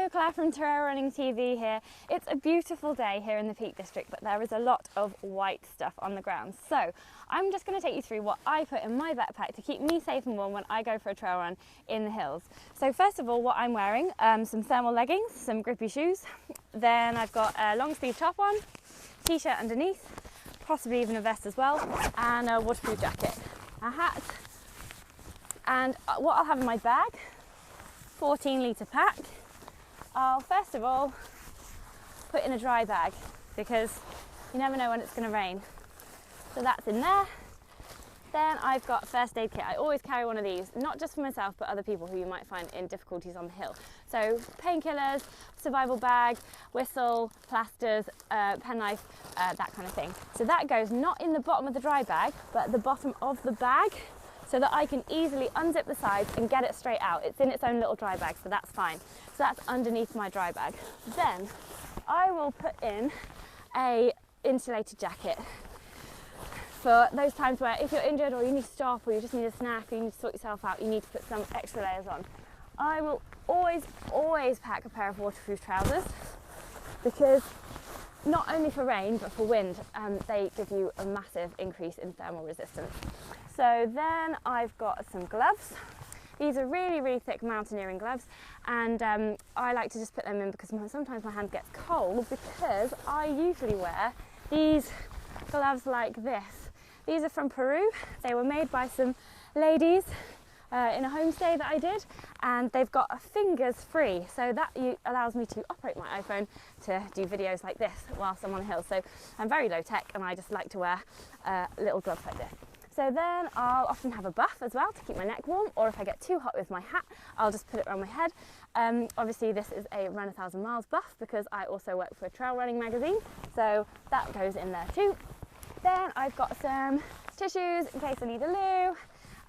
Hello, Claire from Trail Running TV here. It's a beautiful day here in the Peak District, but there is a lot of white stuff on the ground. So I'm just going to take you through what I put in my backpack to keep me safe and warm when I go for a trail run in the hills. So first of all, what I'm wearing, some thermal leggings, some grippy shoes. Then I've got a long sleeve top on, t-shirt underneath, possibly even a vest as well, and a waterproof jacket, a hat. And what I'll have in my bag, 14-litre pack. I'll first of all put in a dry bag because you never know when it's going to rain. So that's in there. Then I've got a first aid kit. I always carry one of these, not just for myself but other people who you might find in difficulties on the hill. So painkillers, survival bag, whistle, plasters, penknife, that kind of thing. So that goes not in the bottom of the dry bag but at the bottom of the bag, so that I can easily unzip the sides and get it straight out. It's in its own little dry bag, so that's fine. So that's underneath my dry bag. Then I will put in a insulated jacket for those times where if you're injured or you need to stop or you just need a snack or you need to sort yourself out, you need to put some extra layers on. I will always pack a pair of waterproof trousers because not only for rain but for wind, they give you a massive increase in thermal resistance. So then I've got some gloves. These are really thick mountaineering gloves, and I like to just put them in because sometimes my hand gets cold, because I usually wear these gloves like this. These are from Peru. They were made by some ladies in a homestay that I did, and they've got a fingers free, so that allows me to operate my iPhone to do videos like this whilst I'm on a hill. So I'm very low tech and I just like to wear little gloves like this. So then I'll often have a buff as well to keep my neck warm, or if I get too hot with my hat, I'll just put it around my head. Obviously this is a Run 1,000 Miles buff because I also work for a trail running magazine, so that goes in there too. Then I've got some tissues in case I need a loo.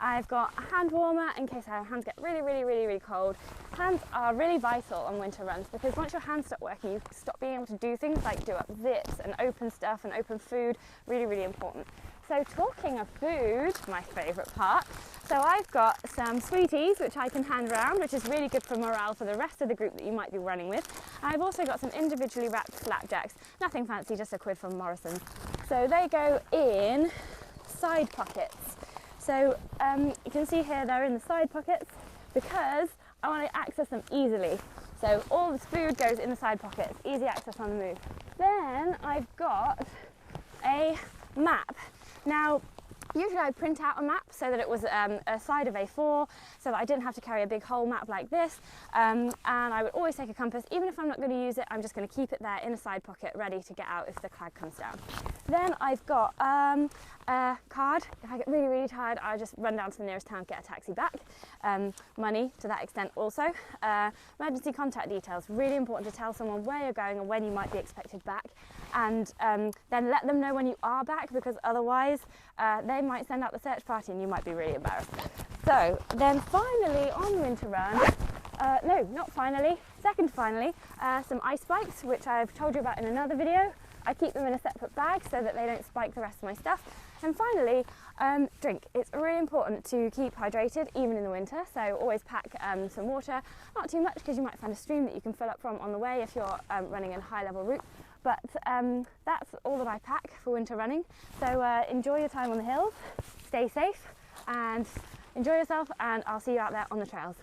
I've got a hand warmer in case our hands get really cold. Hands are really vital on winter runs because once your hands stop working, you stop being able to do things like do up zips and open stuff and open food. Really important. So talking of food, my favourite part, so I've got some sweeties which I can hand around, which is really good for morale for the rest of the group that you might be running with. I've also got some individually wrapped flapjacks, nothing fancy, just a quid from Morrison's. So they go in side pockets. So you can see here they're in the side pockets because I want to access them easily. So all the food goes in the side pockets, easy access on the move. Then I've got a map. Now, usually I print out a map so that it was a side of A4, so that I didn't have to carry a big whole map like this, and I would always take a compass. Even if I'm not going to use it, I'm just going to keep it there in a side pocket ready to get out if the cloud comes down. Then I've got a card. If I get really tired, I just run down to the nearest town, get a taxi back. Money to that extent also. Emergency contact details, really important to tell someone where you're going and when you might be expected back, and then let them know when you are back, because otherwise they might send out the search party and you might be really embarrassed. So then finally on winter run, no, not finally, second finally, some ice spikes, which I've told you about in another video. I keep them in a separate bag so that they don't spike the rest of my stuff. And finally, drink. It's really important to keep hydrated even in the winter, so always pack some water, not too much because you might find a stream that you can fill up from on the way if you're running a high level route. But that's all that I pack for winter running. So enjoy your time on the hills, stay safe and enjoy yourself, and I'll see you out there on the trails.